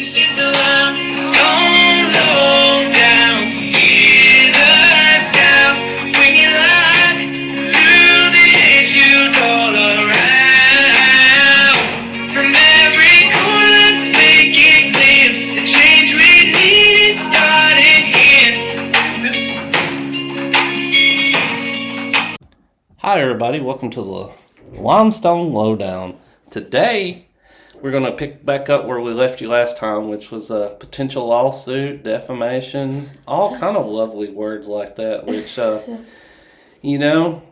This is the limestone lowdown. Hear the sound when you lie to the issues all around. From every corner, let's make it clear. The change we need is starting here. Hi everybody, welcome to the Limestone Lowdown. Today, we're going to pick back up where we left you last time, which was a potential lawsuit, defamation, all kind of lovely words like that, which,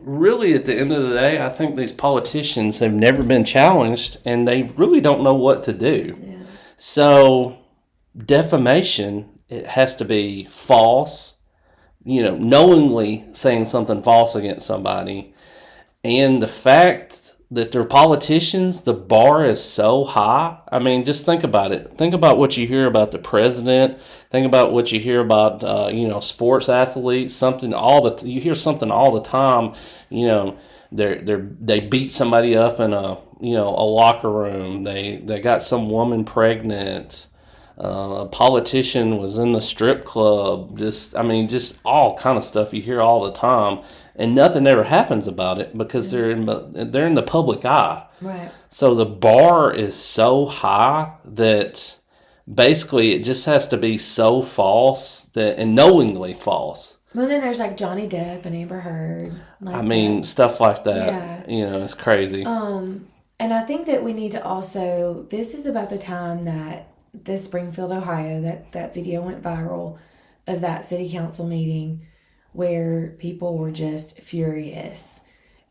really at the end of the day, I think these politicians have never been challenged and they really don't know what to do. Yeah. So, defamation, it has to be false, knowingly saying something false against somebody. And the fact that they're politicians, the bar is so high. I mean, just think about it. Think about what you hear about the president. Think about what you hear about, sports athletes. You hear something all the time. They beat somebody up in a locker room. They got some woman pregnant. A politician was in the strip club. Just all kind of stuff you hear all the time. And nothing ever happens about it because they're in the public eye. Right. So the bar is so high that basically it just has to be so false and knowingly false. Well, then there's like Johnny Depp and Amber Heard. Stuff like that. Yeah. It's crazy. And I think that we need to also, this is about the time that the Springfield, Ohio, that video went viral of that city council meeting where people were just furious.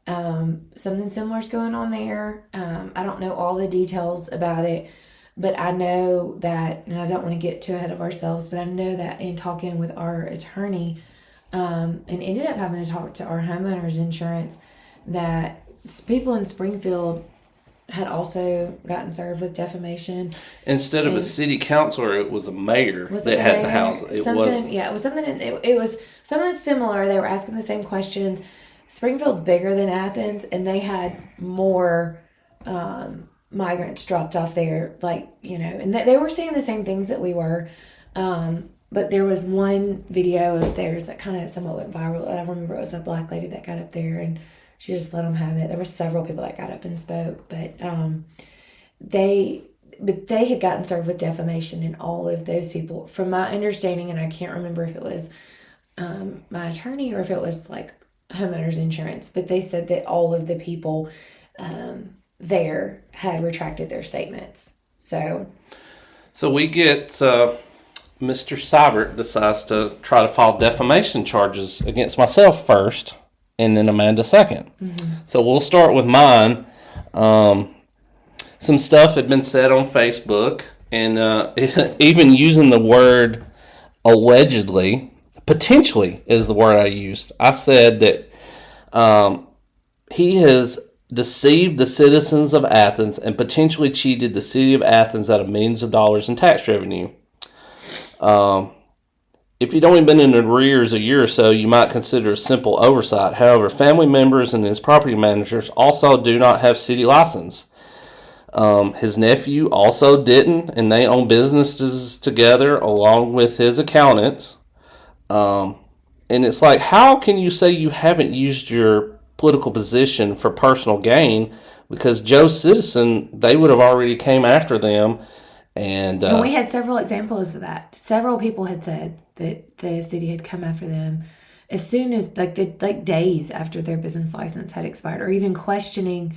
Something similar is going on there. I don't know all the details about it, but I know that, and I don't want to get too ahead of ourselves, but I know that in talking with our attorney, and ended up having to talk to our homeowners insurance, that people in Springfield had also gotten served with defamation. Instead of a city councilor, it was a mayor that had the house. It was something similar. They were asking the same questions. Springfield's bigger than Athens, and they had more migrants dropped off there, and they were saying the same things that we were. But there was one video of theirs that kind of somewhat went viral. I remember it was a black lady that got up there and she just let them have it. There were several people that got up and spoke, but they had gotten served with defamation, and all of those people, from my understanding, and I can't remember if it was my attorney or if it was like homeowners insurance, but they said that all of the people there had retracted their statements. So we get Mr. Seibert decides to try to file defamation charges against myself first, and then Amanda second. Mm-hmm. So we'll start with mine. Some stuff had been said on Facebook, and even using the word allegedly, potentially is the word I used. I said that he has deceived the citizens of Athens and potentially cheated the city of Athens out of millions of dollars in tax revenue. If you'd only been in arrears a year or so, you might consider a simple oversight. However, family members and his property managers also do not have city license. His nephew also didn't, and they own businesses together along with his accountant. And it's like, how can you say you haven't used your political position for personal gain? Because Joe Citizen, they would have already came after them. And we had several examples of that. Several people had said that the city had come after them as soon as days after their business license had expired, or even questioning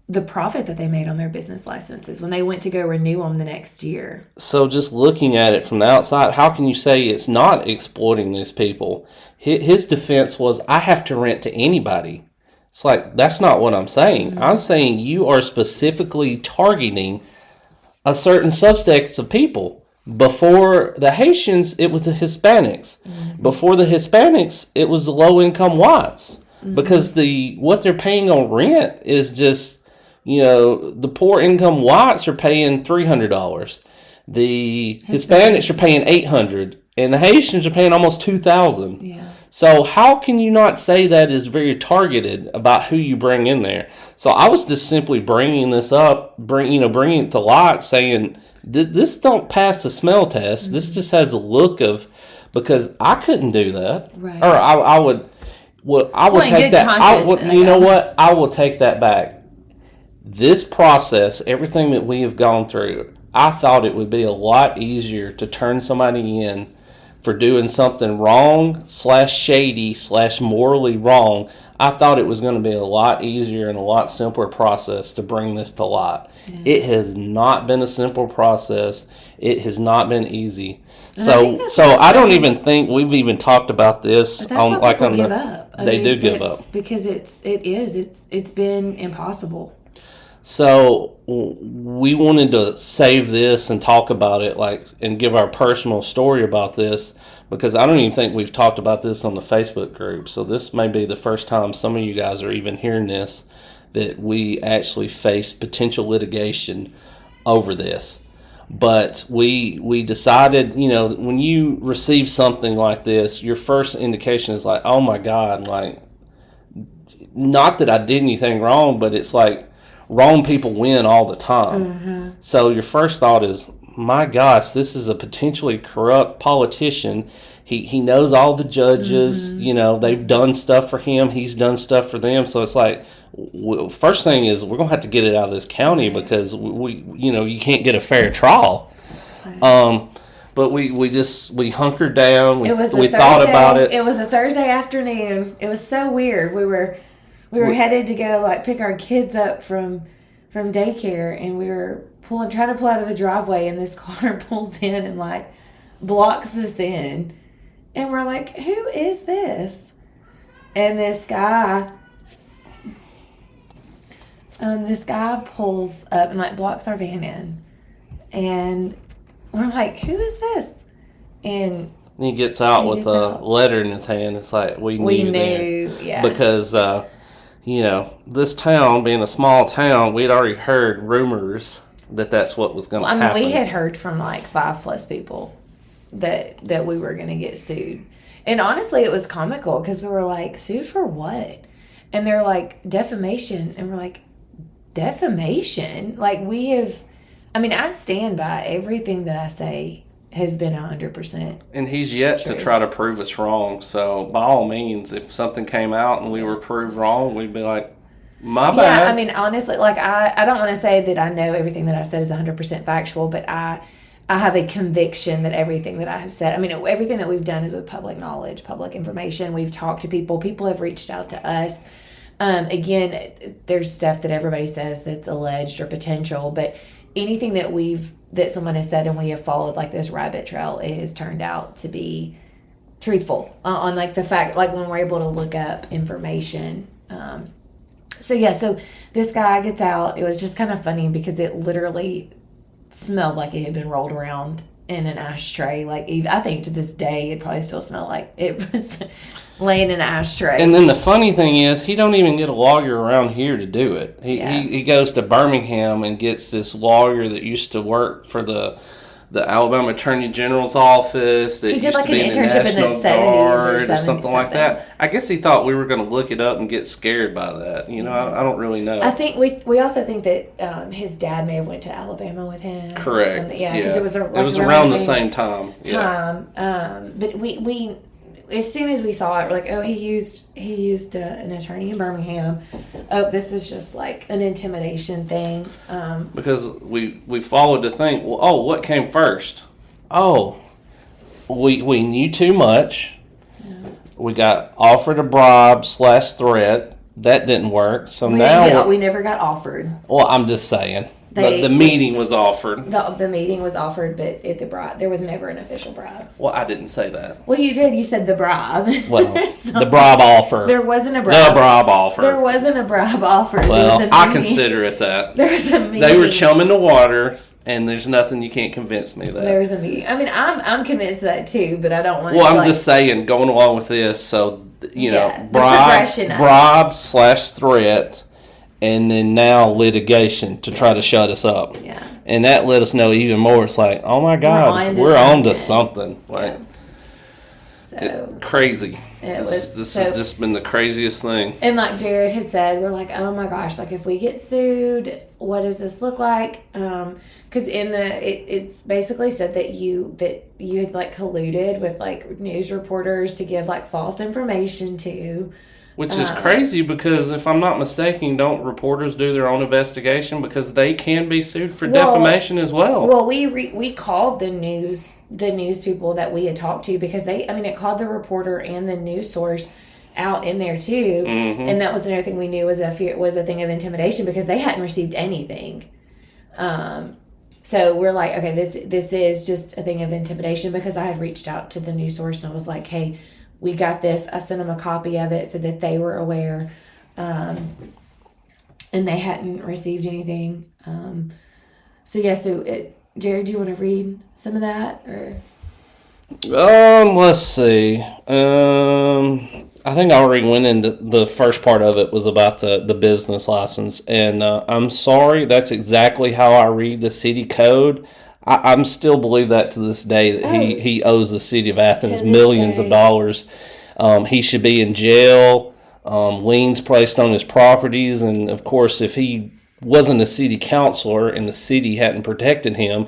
the profit that they made on their business licenses when they went to go renew them the next year. So just looking at it from the outside, how can you say it's not exploiting these people? His defense was, I have to rent to anybody. It's like, that's not what I'm saying. Mm-hmm. I'm saying you are specifically targeting a certain subset of people. Before the Haitians, it was the Hispanics. Mm-hmm. Before the Hispanics, it was the low-income whites. Mm-hmm. Because what they're paying on rent is just, the poor income whites are paying $300. The Hispanics are paying $800, and the Haitians are paying almost $2,000. Yeah. So how can you not say that is very targeted about who you bring in there? So I was just simply bringing this up, bringing it to light, saying This don't pass the smell test. This just has a look of, because I couldn't do that. Right. Or I would. Well, I would take that. You know what? I will take that back. This process, everything that we have gone through, I thought it would be a lot easier to turn somebody in for doing something wrong / shady / morally wrong. I thought it was going to be a lot easier and a lot simpler process to bring this to light. Yeah. It has not been a simple process. It has not been easy. So I don't even think we've even talked about this on like on give up. They do give up because it's been impossible. So we wanted to save this and talk about it, like, and give our personal story about this, because I don't even think we've talked about this on the Facebook group. So this may be the first time some of you guys are even hearing this, that we actually face potential litigation over this. But we decided, you know, when you receive something like this, your first indication is like, oh my God, like, not that I did anything wrong, but it's like, wrong people win all the time. Mm-hmm. So your first thought is, my gosh, this is a potentially corrupt politician. He knows all the judges. Mm-hmm. You know, they've done stuff for him. He's done stuff for them. So it's like, first thing is, we're going to have to get it out of this county, right, because we you know, you can't get a fair trial. Right. But we hunkered down. We thought about it. It was a Thursday afternoon. It was so weird. We were headed to go like pick our kids up from daycare, and we were trying to pull out of the driveway, and this car pulls in and like blocks us in, and we're like, who is this? And this guy pulls up and like blocks our van in, and we're like, who is this? And he gets out with a letter in his hand. It's like, we knew, yeah, because you know, this town being a small town, we'd already heard rumors that that's what was going to happen. We had heard from like 5+ people that we were going to get sued. And honestly, it was comical because we were like, sued for what? And they're like, defamation. And we're like, defamation? Like, I stand by everything that I say has been 100%. And he's yet true to try to prove us wrong. So by all means, if something came out and we were proved wrong, we'd be like, my bad. Yeah, I mean, honestly, like, I don't want to say that I know everything that I've said is 100% factual, but I have a conviction that everything that I have said, I mean, everything that we've done is with public knowledge, public information. We've talked to people. People have reached out to us. Again, there's stuff that everybody says that's alleged or potential, but anything that someone has said and we have followed, like this rabbit trail, it has turned out to be truthful on like the fact, like when we're able to look up information. So this guy gets out. It was just kind of funny because it literally smelled like it had been rolled around in an ashtray. Like, I think to this day it probably still smelled like it was laying in an ashtray. And then the funny thing is, he don't even get a lawyer around here to do it. He goes to Birmingham and gets this lawyer that used to work for the Alabama Attorney General's office. That he did used like to be an in the internship in the National 70s Guard or 70s, something like that. I guess he thought we were going to look it up and get scared by that. You know, I don't really know. I think we also think that his dad may have went to Alabama with him. Correct. Yeah, because it was around the same time. But we as soon as we saw it, we're like, oh, he used an attorney in Birmingham. Oh, this is just like an intimidation thing. Because we followed to think, well, oh, what came first? Oh, we knew too much. Yeah. We got offered a bribe / threat. That didn't work. So we never got offered. Well, I'm just saying. The meeting was offered. The meeting was offered, but at the bribe, there was never an official bribe. Well, I didn't say that. Well, you did. You said the bribe. Well, so the bribe offer. There wasn't a bribe. The bribe offer. There wasn't a bribe offer. Well, I consider it that. There was a meeting. They were chumming the water, and there's nothing you can't convince me that. There was a meeting. I mean, I'm convinced of that too, but I don't want to. Well, I'm just saying, going along with this, so, you know, bribe / threat. And then now litigation to try to shut us up. Yeah. And that let us know even more. It's like, oh my God, we're on to something. Like, So crazy. This has just been the craziest thing. And like Jared had said, we're like, oh my gosh, like if we get sued, what does this look like? Because it's basically said that you had like colluded with like news reporters to give like false information to. Which is crazy because if I'm not mistaken, don't reporters do their own investigation because they can be sued for defamation as well? Well, we called the news people that we had talked to because it called the reporter and the news source out in there too, and that was another thing we knew was a thing of intimidation because they hadn't received anything. So we're like, okay, this is just a thing of intimidation because I had reached out to the news source and I was like, hey, we got this. I sent them a copy of it so that they were aware, and they hadn't received anything. Jared, do you want to read some of that or? Let's see. I think I already went into the first part of it was about the business license, and I'm sorry, that's exactly how I read the city code. I'm still believe that to this day that he owes the city of Athens millions of dollars. He should be in jail. Liens placed on his properties, and of course, if he wasn't a city councilor and the city hadn't protected him,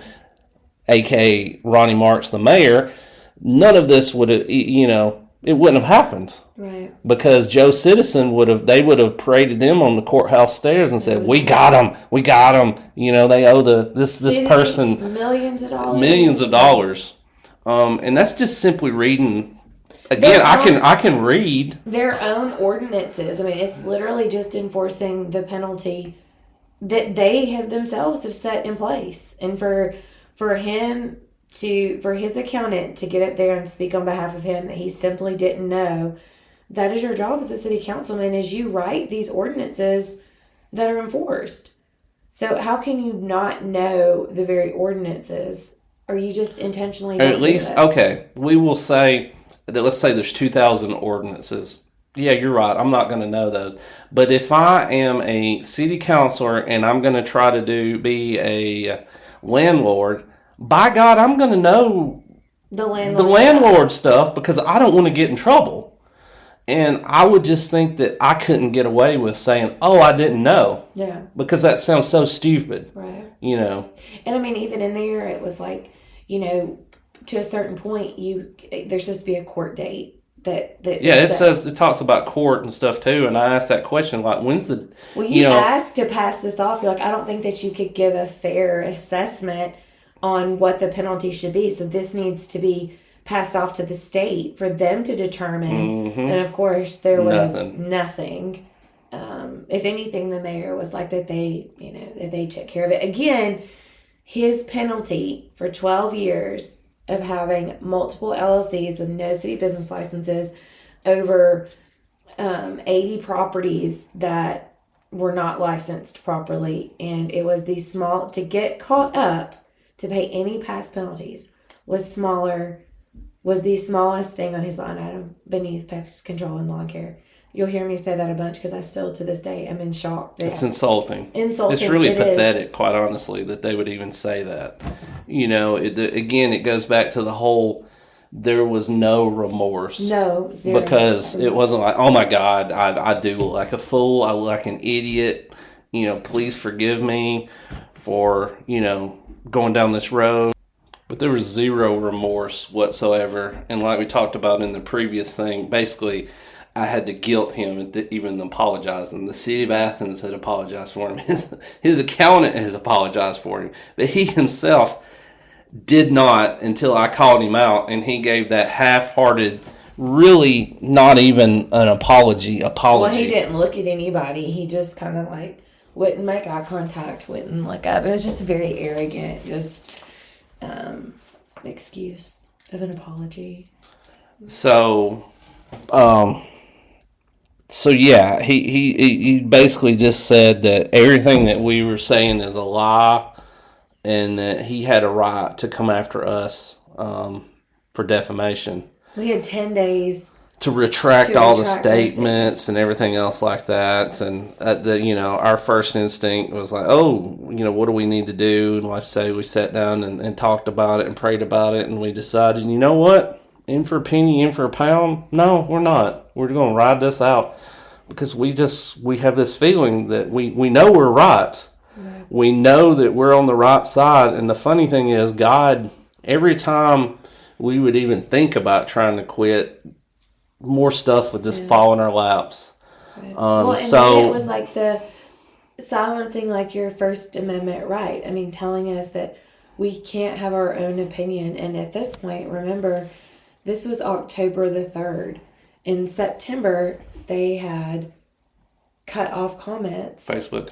aka Ronnie Marks, the mayor, none of this would have, it wouldn't have happened. Right. Because Joe Citizen would have paraded them on the courthouse stairs and said, "We got him. They owe this person millions of dollars. And that's just simply reading. Again, I can read their own ordinances. It's literally just enforcing the penalty that they have themselves have set in place, and for his accountant to get up there and speak on behalf of him that he simply didn't know. That is your job as a city councilman, is you write these ordinances that are enforced. So how can you not know the very ordinances? Or you just intentionally don't at least, okay, we will say that let's say there's 2,000 ordinances. Yeah, you're right. I'm not going to know those. But if I am a city councilor and I'm going to try to be a landlord, by God, I'm going to know the landlord stuff because I don't want to get in trouble. And I would just think that I couldn't get away with saying, "Oh, I didn't know." Yeah. Because that sounds so stupid. Right. And even in there, it was like, to a certain point, there's supposed to be a court date. It talks about court and stuff too. And I asked that question, like, when's the... Well, you asked to pass this off. You're like, I don't think that you could give a fair assessment on what the penalty should be. So this needs to be passed off to the state for them to determine. And of course, there was nothing. If anything, the mayor was like that they took care of it. Again, his penalty for 12 years of having multiple LLCs with no city business licenses, over 80 properties that were not licensed properly, and it was to get caught up to pay any past penalties was the smallest thing on his line item beneath pest control and lawn care. You'll hear me say that a bunch because I still to this day am in shock. It's insulting. It's really pathetic, quite honestly, that they would even say that. It goes back to the whole, there was no remorse. No, zero. Because it wasn't like, oh my God, I do look like a fool. I look like an idiot. Please forgive me for, going down this road. But there was zero remorse whatsoever. And like we talked about in the previous thing, basically, I had to guilt him into even apologizing. The city of Athens had apologized for him. His accountant has apologized for him. But he himself did not until I called him out. And he gave that half-hearted, really not even an apology. Well, he didn't look at anybody. He just kind of wouldn't make eye contact, wouldn't look up. It was just a very arrogant, excuse of an apology. So yeah, he basically just said that everything that we were saying is a lie, and that he had a right to come after us for defamation. We had 10 days to retract all the statements and everything else like that. And our first instinct was like, what do we need to do? And let's say we sat down and talked about it and prayed about it, and we decided, you know what? in for a penny, in for a pound. No, we're not. We're going to ride this out because we have this feeling that we know we're right. Right. We know that we're on the right side. And the funny thing is, God, every time we would even think about trying to quit, more stuff would just fall in our laps. Right. And it was like the silencing like your First Amendment right. I mean, telling us that we can't have our own opinion. And at this point, remember, this was October the 3rd. In September, they had cut off comments. Facebook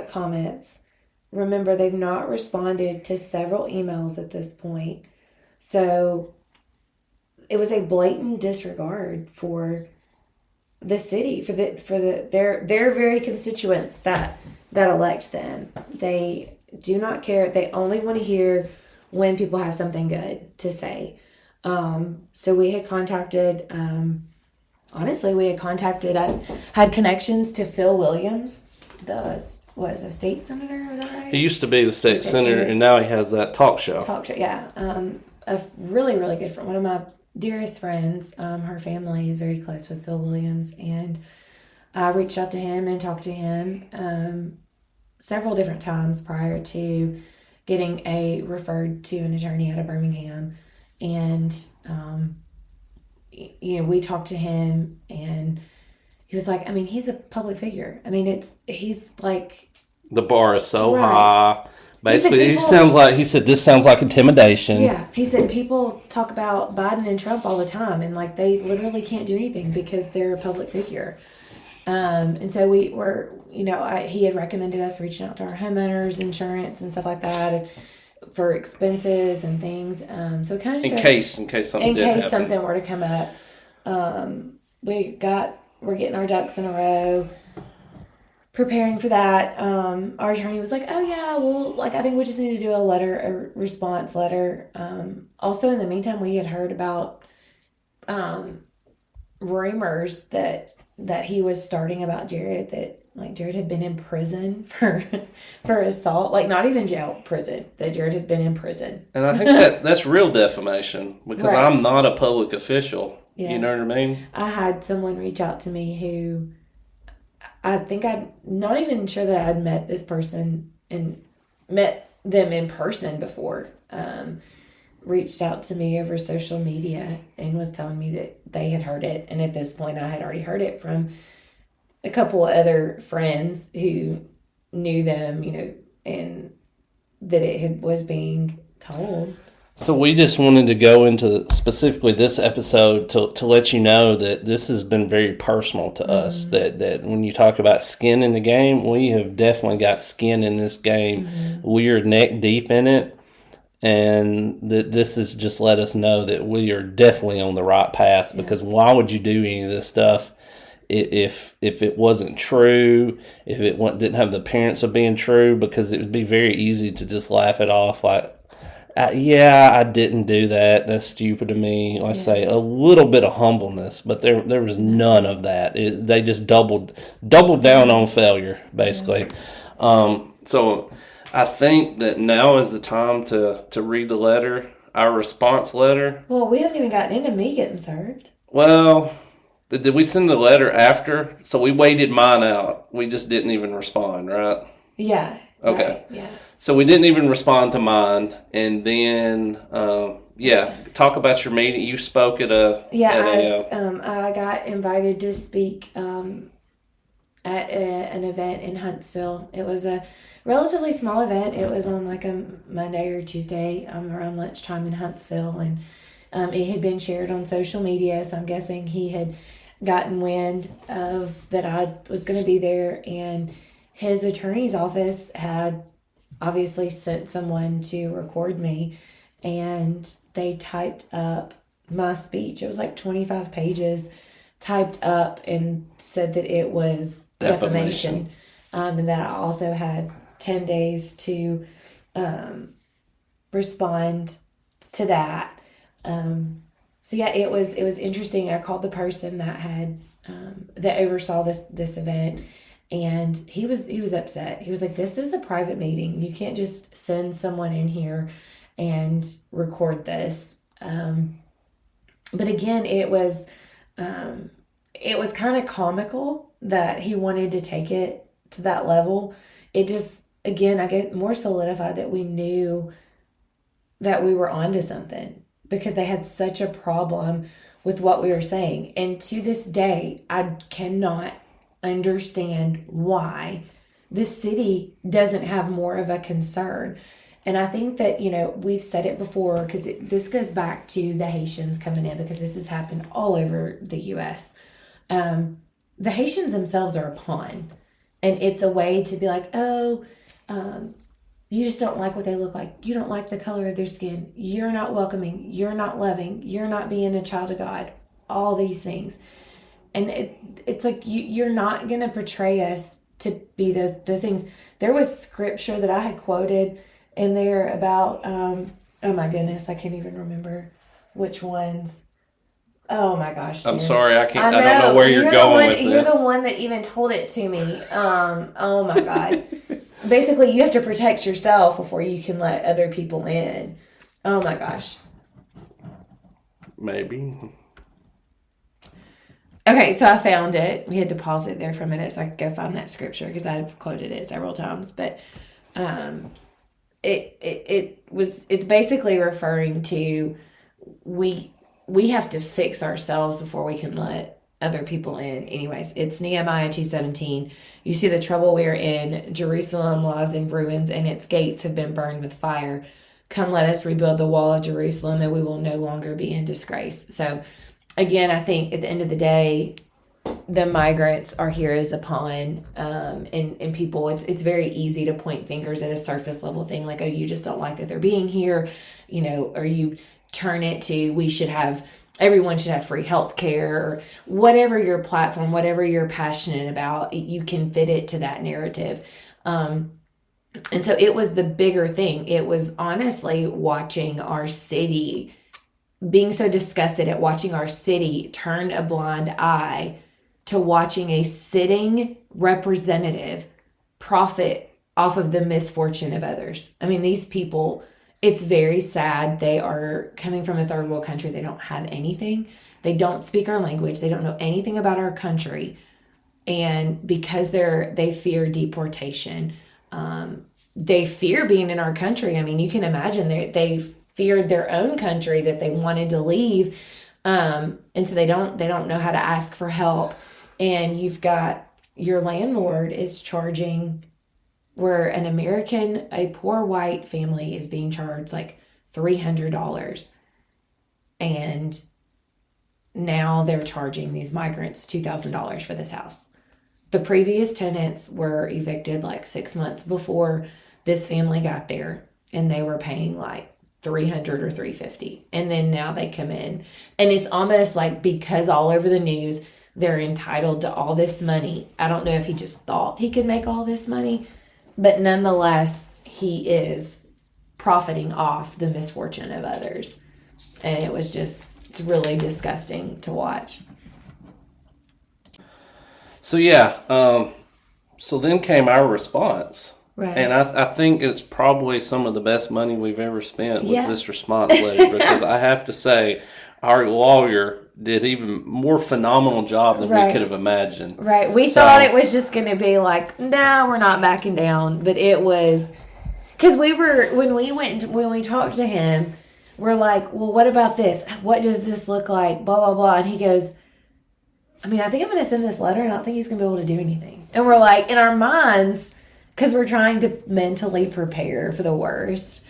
comments. Remember, they've not responded to several emails at this point. So it was a blatant disregard for the city, for their very constituents that elect them. They do not care. They only want to hear when people have something good to say. So we had contacted, I had connections to Phil Williams, a state senator, was that right? He used to be the state senator, and now he has that talk show. Yeah. A really, really good friend, one of my dearest friends. Her family is very close with Phil Williams, and I reached out to him and talked to him several different times prior to getting referred to an attorney out of Birmingham. And we talked to him, and he was like, I mean, he's a public figure. I mean, he's like, the bar is so right. high. Basically, he said this sounds like intimidation. Yeah, he said people talk about Biden and Trump all the time, and like they literally can't do anything because they're a public figure. And so we were, he had recommended us reaching out to our homeowners insurance and stuff like that for expenses and things. So kind of just in case something were to come up. We're getting our ducks in a row, preparing for that. Our attorney was like, oh yeah, well, like I think we just need to do a response letter. Also in the meantime, we had heard about rumors that he was starting about Jared, that like Jared had been in prison for assault, like not even jail, prison, that Jared had been in prison. And I think that's real defamation because right. I'm not a public official. Yeah. You know what I mean? I had someone reach out to me who I think I'm not even sure that I'd met this person and met them in person before. Reached out to me over social media and was telling me that they had heard it. And at this point, I had already heard it from a couple other friends who knew them, and that it was being told. So we just wanted to go into specifically this episode to let you know that this has been very personal to us. That when you talk about skin in the game, we have definitely got skin in this game. Mm-hmm. We are neck deep in it. And this has just let us know that we are definitely on the right path, because why would you do any of this stuff if it wasn't true, if it didn't have the appearance of being true? Because it would be very easy to just laugh it off like, I didn't do that. That's stupid of me. Let's say a little bit of humbleness, but there was none of that. They just doubled down on failure, basically. So I think that now is the time to read the letter, our response letter. Well, we haven't even gotten into me getting served. Well, did we send the letter after? So we waited mine out. We just didn't even respond, right? Yeah. Okay. Right, yeah. So we didn't even respond to mine, and then talk about your meeting. You spoke at a I got invited to speak at an event in Huntsville. It was a relatively small event. It was on like a Monday or Tuesday around lunchtime in Huntsville, and it had been shared on social media. So I'm guessing he had gotten wind of that I was going to be there, and his attorney's office had obviously sent someone to record me, and they typed up my speech. It was like 25 pages typed up and said that it was defamation. And that I also had 10 days to respond to that. So yeah, it was interesting. I called the person that had that oversaw this event, and he was upset. He was like, "This is a private meeting. You can't just send someone in here and record this." But again, it was kind of comical that he wanted to take it to that level. It just, again, I get more solidified that we knew that we were onto something because they had such a problem with what we were saying. And to this day, I cannot understand why the city doesn't have more of a concern. And I think that, we've said it before because this goes back to the Haitians coming in because this has happened all over the U.S. The Haitians themselves are a pawn. And it's a way to be like, oh, you just don't like what they look like. You don't like the color of their skin. You're not welcoming. You're not loving. You're not being a child of God. All these things. And it's like you're not going to portray us to be those things. There was scripture that I had quoted in there about, oh my goodness, I can't even remember which ones. Oh my gosh, Jen. I'm sorry, I don't know where you're going with this. You're the one that even told it to me. Oh my God. Basically, you have to protect yourself before you can let other people in. Oh my gosh. Maybe. Okay, so I found it. We had to pause it there for a minute so I could go find that scripture because I've quoted it several times. But it's basically referring to we have to fix ourselves before we can let other people in. Anyways, it's Nehemiah 2:17. You see the trouble we are in. Jerusalem lies in ruins and its gates have been burned with fire. Come, let us rebuild the wall of Jerusalem that we will no longer be in disgrace. So again, I think at the end of the day, the migrants are here as a pawn, and people, it's very easy to point fingers at a surface level thing like, oh, you just don't like that they're being here, or you turn it to everyone should have free health care, or whatever your platform, whatever you're passionate about, you can fit it to that narrative. And so it was the bigger thing. It was honestly watching our city, being so disgusted at watching our city turn a blind eye to watching a sitting representative profit off of the misfortune of others. I mean, these people, it's very sad. They are coming from a third world country. They don't have anything. They don't speak our language. They don't know anything about our country. And because they fear deportation, they fear being in our country. I mean, you can imagine they feared their own country that they wanted to leave. And so they don't know how to ask for help. And you've got your landlord is charging, where an American, a poor white family is being charged like $300. And now they're charging these migrants $2,000 for this house. The previous tenants were evicted like 6 months before this family got there, and they were paying like $300 or $350. And then now they come in, and it's almost like because all over the news, they're entitled to all this money. I don't know if he just thought he could make all this money, but nonetheless, he is profiting off the misfortune of others. And it's really disgusting to watch. So yeah, so then came our response. Right. And I think it's probably some of the best money we've ever spent was Yeah. this response letter, because I have to say our lawyer did even more phenomenal job than we Right. could have imagined. Right. We So- thought it was just going to be like, no, we're not backing down. But it was, because when we talked to him, we're like, well, what about this? What does this look like? Blah, blah, blah. And he goes, I mean, I think I'm going to send this letter and I don't think he's going to be able to do anything. And we're like, in our minds, because we're trying to mentally prepare for the worst.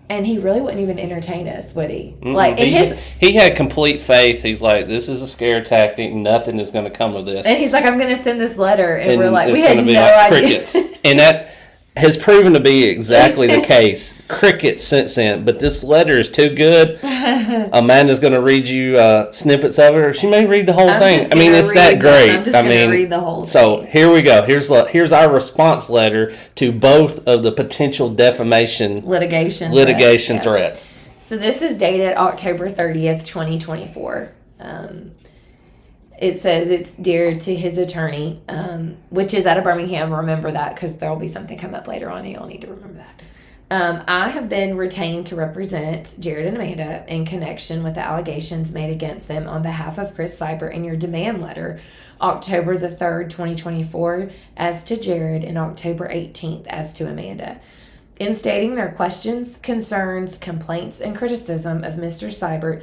And he really wouldn't even entertain us, would he? Mm-mm. Like, he had complete faith. He's like, this is a scare tactic. Nothing is going to come of this. and he's like, I'm going to send this letter. And we're like, it's we had gonna be no like idea. crickets. And that has proven to be exactly the case. Crickets since then. But this letter is too good. Amanda's going to read you snippets of it, or she may read the whole I'm thing. just I mean, gonna it's that read great. I'm just going to read the whole So thing. here we go. Here's our response letter to both of the potential defamation Litigation threats. yeah. So this is dated October 30th, 2024. It says it's dear to his attorney, which is out of Birmingham. Remember that, because there will be something come up later on and you'll need to remember that. I have been retained to represent Jared and Amanda in connection with the allegations made against them on behalf of Chris Seibert in your demand letter, October the 3rd, 2024, as to Jared, and October 18th, as to Amanda. In stating their questions, concerns, complaints, and criticism of Mr. Seibert,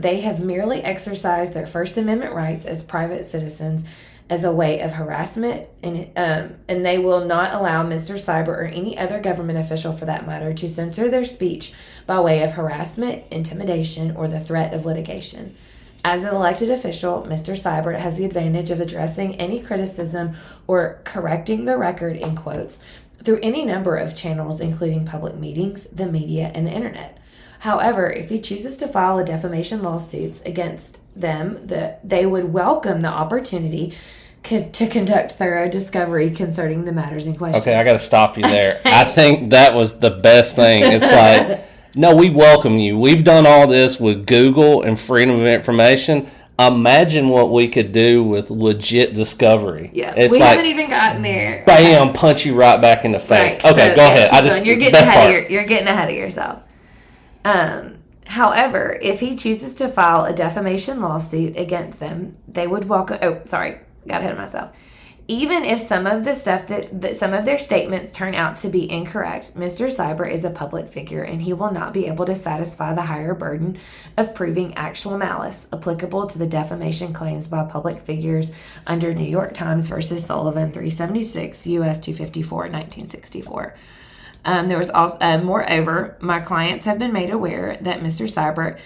they have merely exercised their First Amendment rights as private citizens as a way of harassment, and they will not allow Mr. Seibert or any other government official, for that matter, to censor their speech by way of harassment, intimidation, or the threat of litigation. As an elected official, Mr. Seibert has the advantage of addressing any criticism or correcting the record, in quotes, through any number of channels, including public meetings, the media, and the internet. However, if he chooses to file a defamation lawsuits against them, they would welcome the opportunity to conduct thorough discovery concerning the matters in question. Okay, I got to stop you there. I think that was the best thing. It's like, no, we welcome you. We've done all this with Google and freedom of information. Imagine what we could do with legit discovery. Yeah, it's we like, haven't even gotten there. Bam, punch you right back in the face. Right, Okay, so, go ahead. You're getting ahead of yourself. However, if he chooses to file a defamation lawsuit against them, they would welcome. Oh, sorry, got ahead of myself. Even if some of the stuff that some of their statements turn out to be incorrect, Mr. Seibert is a public figure, and he will not be able to satisfy the higher burden of proving actual malice applicable to the defamation claims by public figures under New York Times versus Sullivan 376 U.S. 254 1964. There was also, moreover, my clients have been made aware that Mr. Seibert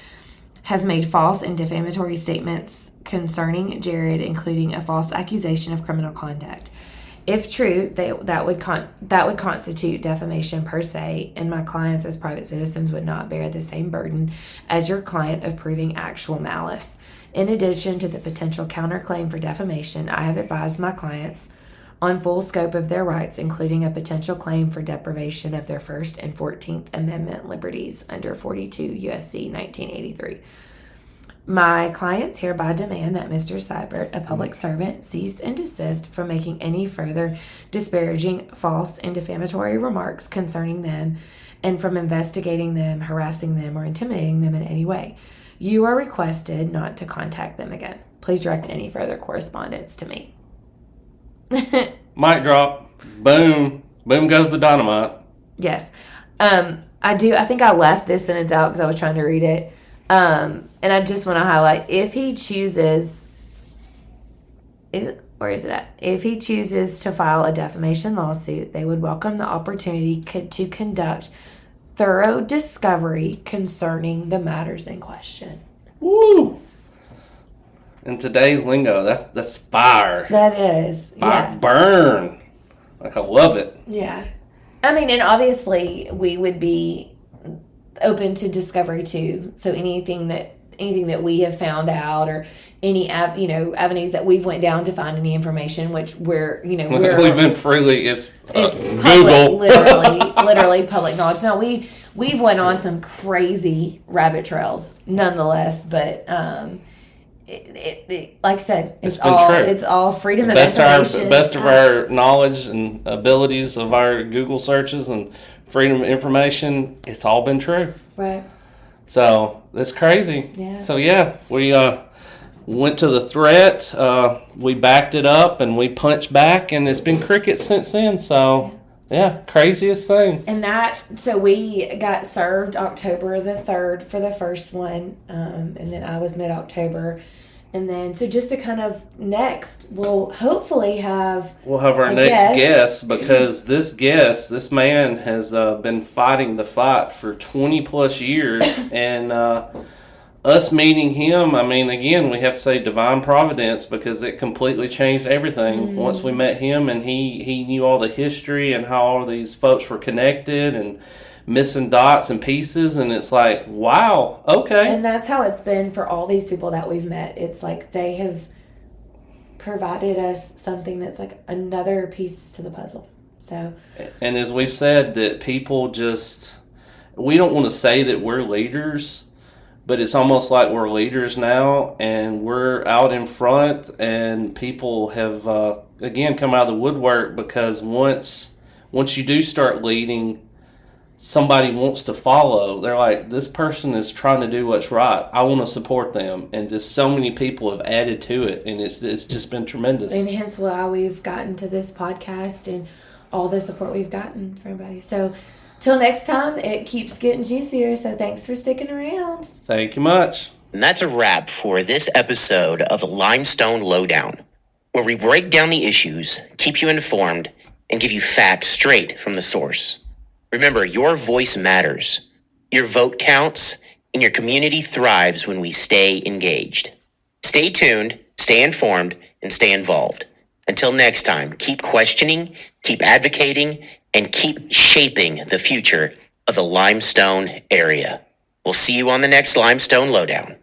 has made false and defamatory statements concerning Jared, including a false accusation of criminal conduct. If true, that would constitute defamation per se, and my clients as private citizens would not bear the same burden as your client of proving actual malice. In addition to the potential counterclaim for defamation, I have advised my clients on full scope of their rights, including a potential claim for deprivation of their First and 14th Amendment liberties under 42 U.S.C. 1983. My clients hereby demand that Mr. Seibert, a public servant, cease and desist from making any further disparaging, false, and defamatory remarks concerning them, and from investigating them, harassing them, or intimidating them in any way. You are requested not to contact them again. Please direct any further correspondence to me. Mic drop. Boom. Boom goes the dynamite. Yes. I think I left this sentence out because I was trying to read it. And I just want to highlight, if he chooses, where is it at? If he chooses to file a defamation lawsuit, they would welcome the opportunity to conduct thorough discovery concerning the matters in question. Woo! In today's lingo, that's fire. That is. Fire. Yeah. Burn. Like, I love it. Yeah. I mean, and obviously we would be open to discovery too. So anything that we have found out, or any avenues that we've went down to find any information, which we've been freely, it's Google, public, literally public knowledge. Now we've went on some crazy rabbit trails nonetheless, but it like I said, it's all freedom of information. Best of our knowledge and abilities of our Google searches and freedom of information, it's all been true. Right. So that's crazy. Yeah. So yeah, we went to the threat, we backed it up, and we punched back, and it's been cricket since then. So yeah, craziest thing. And so we got served October the 3rd for the first one, and then I was mid-October. And then, so just to kind of we'll hopefully have... We'll have our next guest, because this man has been fighting the fight for 20 plus years. And us meeting him, I mean, again, we have to say divine providence, because it completely changed everything. Mm-hmm. Once we met him, and he knew all the history and how all these folks were connected and missing dots and pieces, and it's like, wow, okay. And that's how it's been for all these people that we've met. It's like they have provided us something that's like another piece to the puzzle. So, and as we've said, that people we don't want to say that we're leaders, but it's almost like we're leaders now, and we're out in front, and people have again come out of the woodwork, because once you do start leading, somebody wants to follow. They're like, this person is trying to do what's right. I want to support them. And just so many people have added to it, and it's just been tremendous. And hence why we've gotten to this podcast and all the support we've gotten from everybody. So till next time, it keeps getting juicier. So thanks for sticking around. Thank you much. And that's a wrap for this episode of the Limestone Lowdown, where we break down the issues, keep you informed, and give you facts straight from the source. Remember, your voice matters. Your vote counts, and your community thrives when we stay engaged. Stay tuned, stay informed, and stay involved. Until next time, keep questioning, keep advocating, and keep shaping the future of the Limestone area. We'll see you on the next Limestone Lowdown.